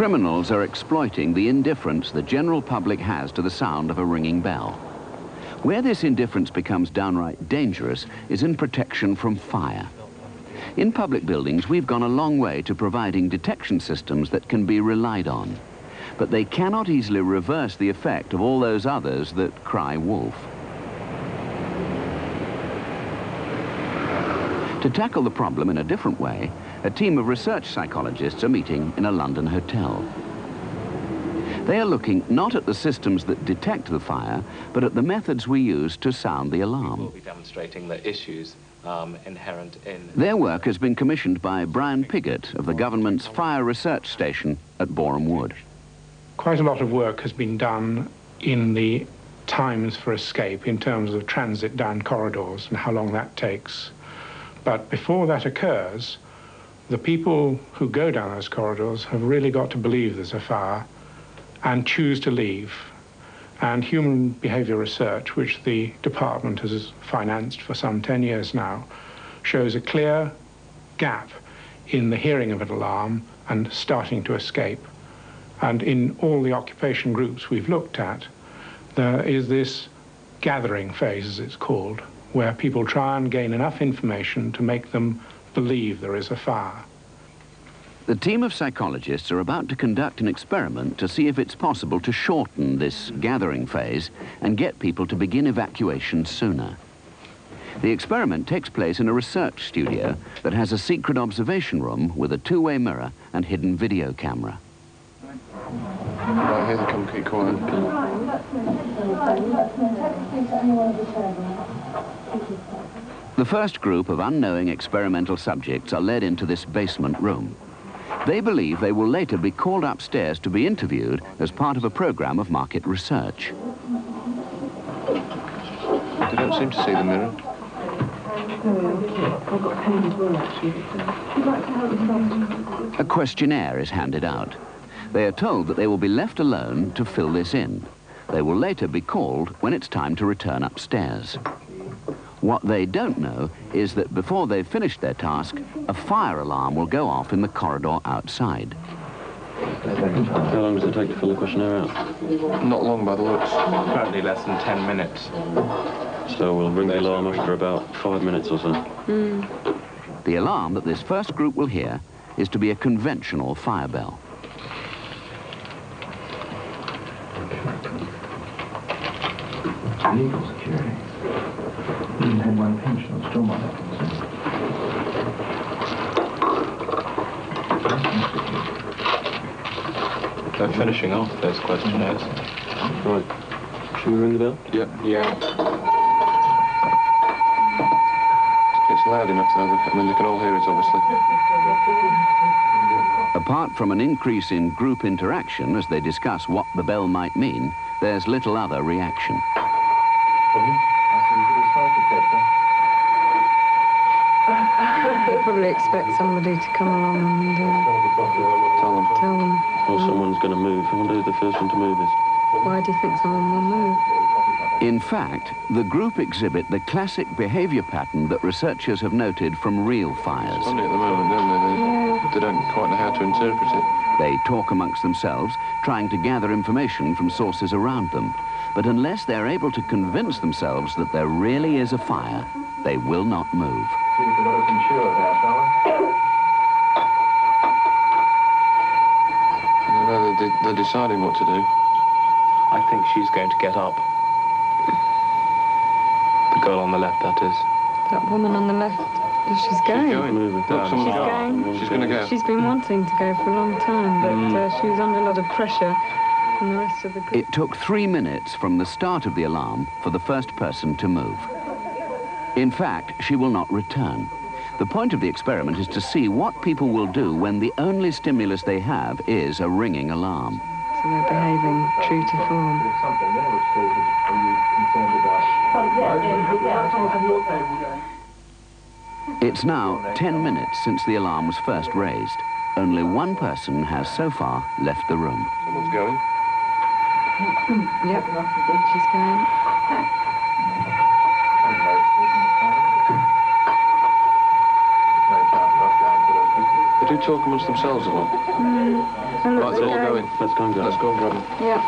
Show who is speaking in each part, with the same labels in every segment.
Speaker 1: Criminals are exploiting the indifference the general public has to the sound of a ringing bell. Where this indifference becomes downright dangerous is in protection from fire. In public buildings, we've gone a long way to providing detection systems that can be relied on, but they cannot easily reverse the effect of all those others that cry wolf. To tackle the problem in a different way, a team of research psychologists are meeting in a London hotel. They are looking not at the systems that detect the fire, but at the methods we use to sound the alarm.
Speaker 2: We'll be demonstrating the issues inherent in...
Speaker 1: Their work has been commissioned by Brian Piggett of the government's Fire Research Station at Boreham Wood.
Speaker 3: Quite a lot of work has been done in the times for escape in terms of transit down corridors and how long that takes. But before that occurs, the people who go down those corridors have really got to believe there's a fire and choose to leave. And human behaviour research, which the department has financed for some 10 years now, shows a clear gap in the hearing of an alarm and starting to escape. And in all the occupation groups we've looked at, there is this gathering phase, as it's called, where people try and gain enough information to make them believe there is a fire.
Speaker 1: The team of psychologists are about to conduct an experiment to see if it's possible to shorten this gathering phase and get people to begin evacuation sooner. The experiment takes place in a research studio that has a secret observation room with a two-way mirror and hidden video camera.
Speaker 4: Right, here they come, keep quiet.
Speaker 1: The first group of unknowing experimental subjects are led into this basement room. They believe they will later be called upstairs to be interviewed as part of a program of market research.
Speaker 4: They don't seem to see the mirror.
Speaker 1: A questionnaire is handed out. They are told that they will be left alone to fill this in. They will later be called when it's time to return upstairs. What they don't know is that before they've finished their task, a fire alarm will go off in the corridor outside.
Speaker 5: How long does it take to fill the questionnaire out?
Speaker 4: Not long by the looks.
Speaker 2: Apparently less than 10 minutes.
Speaker 5: So we'll ring the alarm after about 5 minutes or so.
Speaker 1: The alarm that this first group will hear is to be a conventional fire bell.
Speaker 6: Legal security. You can have one pension, still might have to.
Speaker 2: They're finishing off those questionnaires.
Speaker 5: Right. Should we ring the bell?
Speaker 4: Yeah. It's loud enough though, I mean they can all hear it obviously.
Speaker 1: Apart from an increase in group interaction as they discuss what the bell might mean, there's little other reaction.
Speaker 7: They probably expect somebody to come along and tell them.
Speaker 5: Or someone's going to move. I wonder who the first one to move is.
Speaker 7: Why do you think someone will move?
Speaker 1: In fact, the group exhibit the classic behaviour pattern that researchers have noted from real fires.
Speaker 4: Funny at the moment, don't they? They don't quite know how to interpret it.
Speaker 1: They talk amongst themselves, trying to gather information from sources around them. But unless they're able to convince themselves that there really is a fire, they will not move.
Speaker 4: They're deciding what to do.
Speaker 2: I think she's going to get up. The girl on the left, that is.
Speaker 7: That woman on the left, she's going.
Speaker 4: She's going.
Speaker 5: Moving.
Speaker 4: Look, someone's
Speaker 7: going.
Speaker 4: She's going to go.
Speaker 7: She's been wanting to go for a long time, but she was under a lot of pressure from the rest of the group.
Speaker 1: It took 3 minutes from the start of the alarm for the first person to move. In fact, she will not return. The point of the experiment is to see what people will do when the only stimulus they have is a ringing alarm.
Speaker 7: So they're behaving true to form.
Speaker 1: It's now 10 minutes since the alarm was first raised. Only one person has so far left the room.
Speaker 4: Someone's going.
Speaker 7: Yep, she's going.
Speaker 4: do talk amongst themselves a lot. Right, they're all going.
Speaker 5: Let's go and go.
Speaker 4: Let's go and grab them.
Speaker 7: Yeah.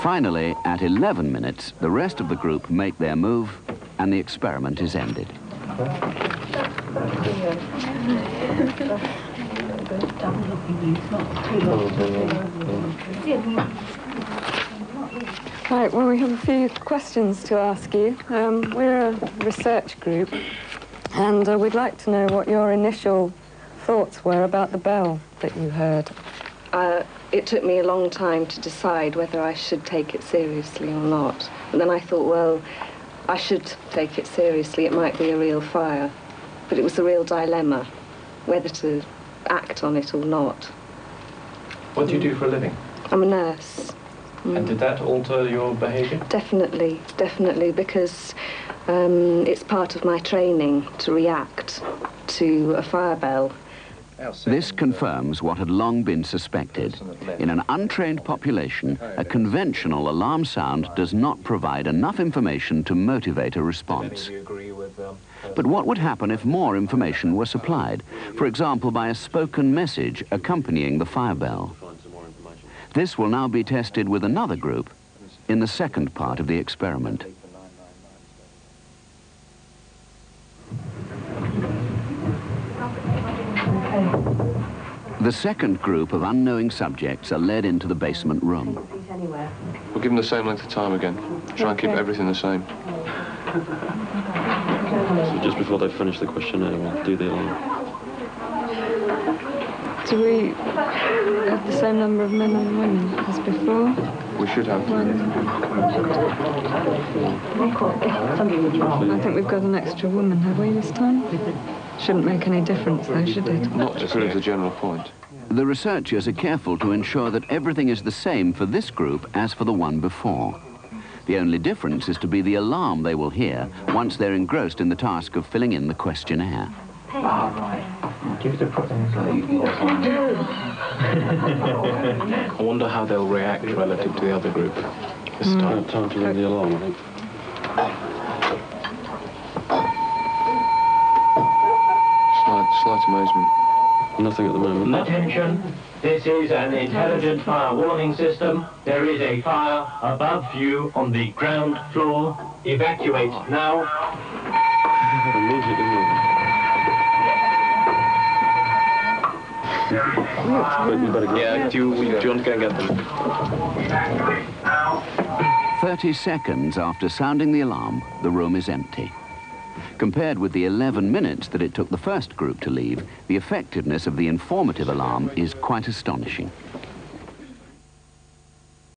Speaker 1: Finally, at 11 minutes, the rest of the group make their move and the experiment is ended.
Speaker 7: Right, well, we have a few questions to ask you. We're a research group, and we'd like to know what your initial thoughts were about the bell that you heard.
Speaker 8: It took me a long time to decide whether I should take it seriously or not. And then I thought, well, I should take it seriously. It might be a real fire. But it was a real dilemma, whether to act on it or not.
Speaker 6: What do you do for a living?
Speaker 8: I'm a nurse.
Speaker 6: And did that alter your behaviour?
Speaker 8: Definitely, definitely, because it's part of my training to react to a fire bell.
Speaker 1: This confirms what had long been suspected. In an untrained population, a conventional alarm sound does not provide enough information to motivate a response. But what would happen if more information were supplied, for example, by a spoken message accompanying the fire bell? This will now be tested with another group in the second part of the experiment. The second group of unknowing subjects are led into the basement room.
Speaker 4: We'll give them the same length of time again. Try and keep everything the same.
Speaker 5: So just before they finish the questionnaire, we'll do the alarm.
Speaker 7: Do we have the same number of men and women as before?
Speaker 4: We should have.
Speaker 7: I think we've got an extra woman, have we, this time? Shouldn't make any difference, though, should it?
Speaker 4: Not to prove the general point.
Speaker 1: The researchers are careful to ensure that everything is the same for this group as for the one before. The only difference is to be the alarm they will hear once they're engrossed in the task of filling in the questionnaire.
Speaker 6: Give it a
Speaker 2: I wonder how they'll react relative to the other group this time.
Speaker 5: Time to ring the alarm, I think.
Speaker 4: Slight amazement.
Speaker 5: Nothing at the moment.
Speaker 9: Attention, this is an intelligent fire warning system. There is a fire above you on the ground floor. Evacuate now.
Speaker 5: Immediately move. We better go.
Speaker 2: Yeah, do you want to go and get them?
Speaker 1: 30 seconds after sounding the alarm, the room is empty. Compared with the 11 minutes that it took the first group to leave, the effectiveness of the informative alarm is quite astonishing.